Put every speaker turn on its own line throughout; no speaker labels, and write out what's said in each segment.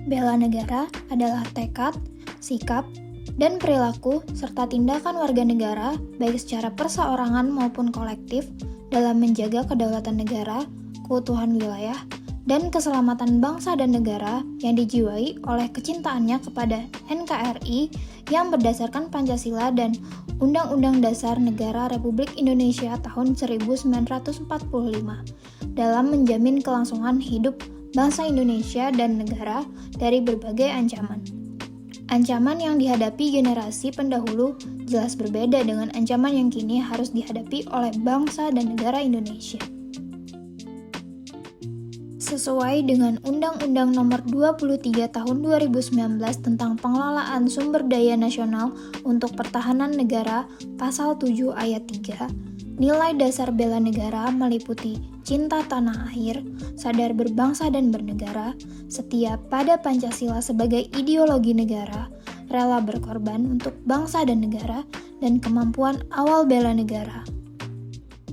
Bela negara adalah tekad, sikap, dan perilaku serta tindakan warga negara baik secara perseorangan maupun kolektif dalam menjaga kedaulatan negara, keutuhan wilayah, dan keselamatan bangsa dan negara yang dijiwai oleh kecintaannya kepada NKRI yang berdasarkan Pancasila dan Undang-Undang Dasar Negara Republik Indonesia tahun 1945 dalam menjamin kelangsungan hidup bangsa Indonesia dan negara dari berbagai ancaman. Ancaman yang dihadapi generasi pendahulu jelas berbeda dengan ancaman yang kini harus dihadapi oleh bangsa dan negara Indonesia. Sesuai dengan Undang-Undang Nomor 23 Tahun 2019 tentang Pengelolaan Sumber Daya Nasional untuk Pertahanan Negara, Pasal 7 Ayat 3, nilai dasar bela negara meliputi cinta tanah air, sadar berbangsa dan bernegara, setia pada Pancasila sebagai ideologi negara, rela berkorban untuk bangsa dan negara, dan kemampuan awal bela negara.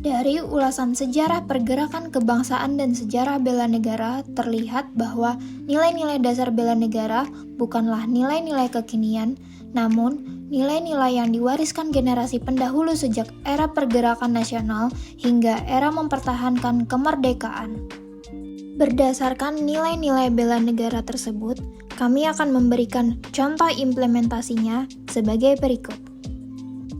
Dari ulasan sejarah pergerakan kebangsaan dan sejarah bela negara terlihat bahwa nilai-nilai dasar bela negara bukanlah nilai-nilai kekinian, namun nilai-nilai yang diwariskan generasi pendahulu sejak era pergerakan nasional hingga era mempertahankan kemerdekaan. Berdasarkan nilai-nilai bela negara tersebut, kami akan memberikan contoh implementasinya sebagai berikut.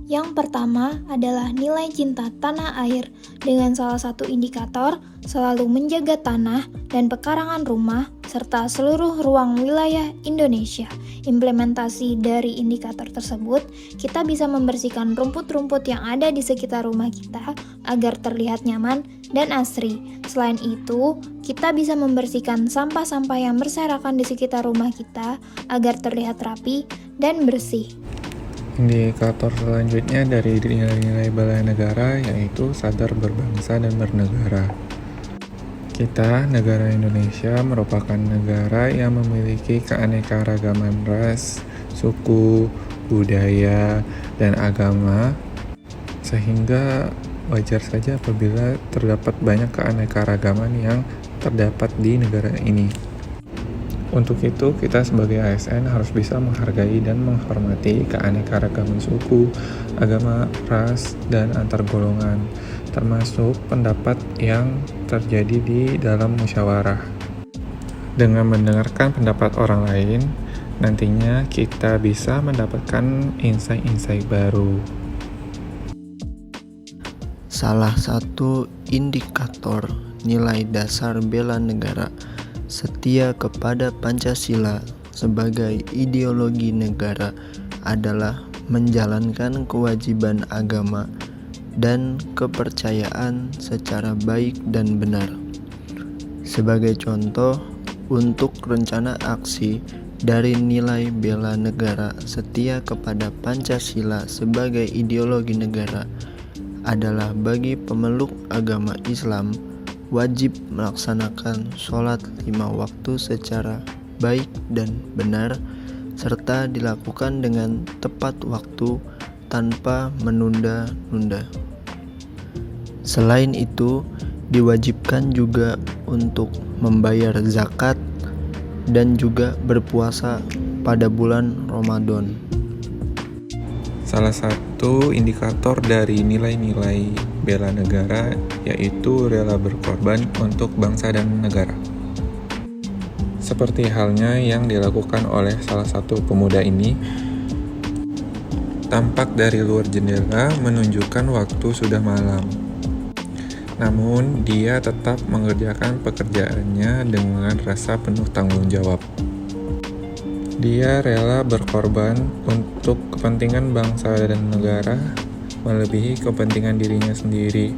Yang pertama adalah nilai cinta tanah air dengan salah satu indikator selalu menjaga tanah dan pekarangan rumah serta seluruh ruang wilayah Indonesia. Implementasi dari indikator tersebut, kita bisa membersihkan rumput-rumput yang ada di sekitar rumah kita agar terlihat nyaman dan asri. Selain itu, kita bisa membersihkan sampah-sampah yang berserakan di sekitar rumah kita agar terlihat rapi dan bersih.
Indikator selanjutnya dari nilai-nilai bela negara yaitu sadar berbangsa dan bernegara. Kita, negara Indonesia, merupakan negara yang memiliki keanekaragaman ras, suku, budaya, dan agama, sehingga wajar saja apabila terdapat banyak keanekaragaman yang terdapat di negara ini. Untuk itu, kita sebagai ASN harus bisa menghargai dan menghormati keanekaragaman suku, agama, ras, dan antar golongan, termasuk pendapat yang terjadi di dalam musyawarah. Dengan mendengarkan pendapat orang lain, nantinya kita bisa mendapatkan insight-insight baru.
Salah satu indikator nilai dasar bela negara setia kepada Pancasila sebagai ideologi negara adalah menjalankan kewajiban agama dan kepercayaan secara baik dan benar. Sebagai contoh, untuk rencana aksi dari nilai bela negara setia kepada Pancasila sebagai ideologi negara adalah bagi pemeluk agama Islam wajib melaksanakan sholat 5 waktu secara baik dan benar, serta dilakukan dengan tepat waktu tanpa menunda-nunda. Selain itu, diwajibkan juga untuk membayar zakat dan juga berpuasa pada bulan Ramadan.
Salah satu indikator dari nilai-nilai bela negara yaitu rela berkorban untuk bangsa dan negara. Seperti halnya yang dilakukan oleh salah satu pemuda ini, tampak dari luar jendela menunjukkan waktu sudah malam. Namun, dia tetap mengerjakan pekerjaannya dengan rasa penuh tanggung jawab. Dia rela berkorban untuk kepentingan bangsa dan negara, melebihi kepentingan dirinya sendiri.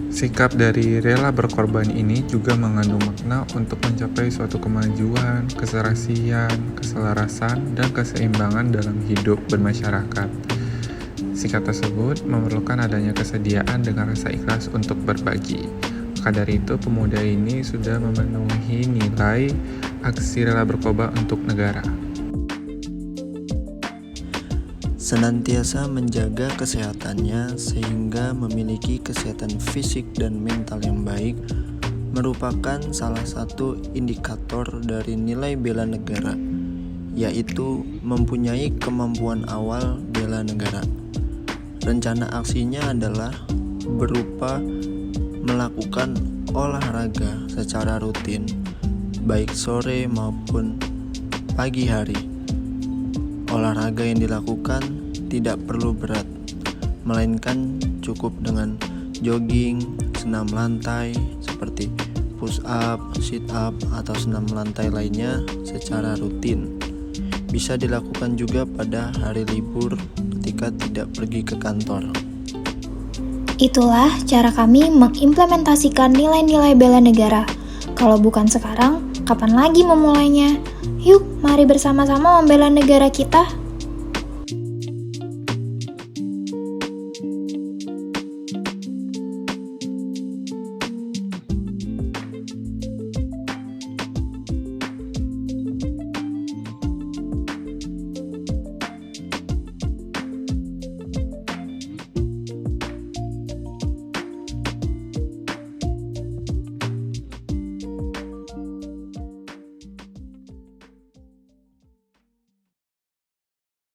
Sikap dari rela berkorban ini juga mengandung makna untuk mencapai suatu kemajuan, keserasian, keselarasan, dan keseimbangan dalam hidup bermasyarakat. Sikap tersebut memerlukan adanya kesediaan dengan rasa ikhlas untuk berbagi. Maka dari itu, pemuda ini sudah memenuhi nilai aksi rela berkorban untuk negara.
Senantiasa menjaga kesehatannya sehingga memiliki kesehatan fisik dan mental yang baik merupakan salah satu indikator dari nilai bela negara, yaitu mempunyai kemampuan awal bela negara. Rencana aksinya adalah berupa melakukan olahraga secara rutin, baik sore maupun pagi hari. Olahraga yang dilakukan tidak perlu berat, melainkan cukup dengan jogging, senam lantai seperti push up, sit up, atau senam lantai lainnya secara rutin. Bisa dilakukan juga pada hari libur ketika tidak pergi ke kantor.
Itulah cara kami mengimplementasikan nilai-nilai bela negara. Kalau bukan sekarang, kapan lagi memulainya? Yuk, mari bersama-sama membela negara kita.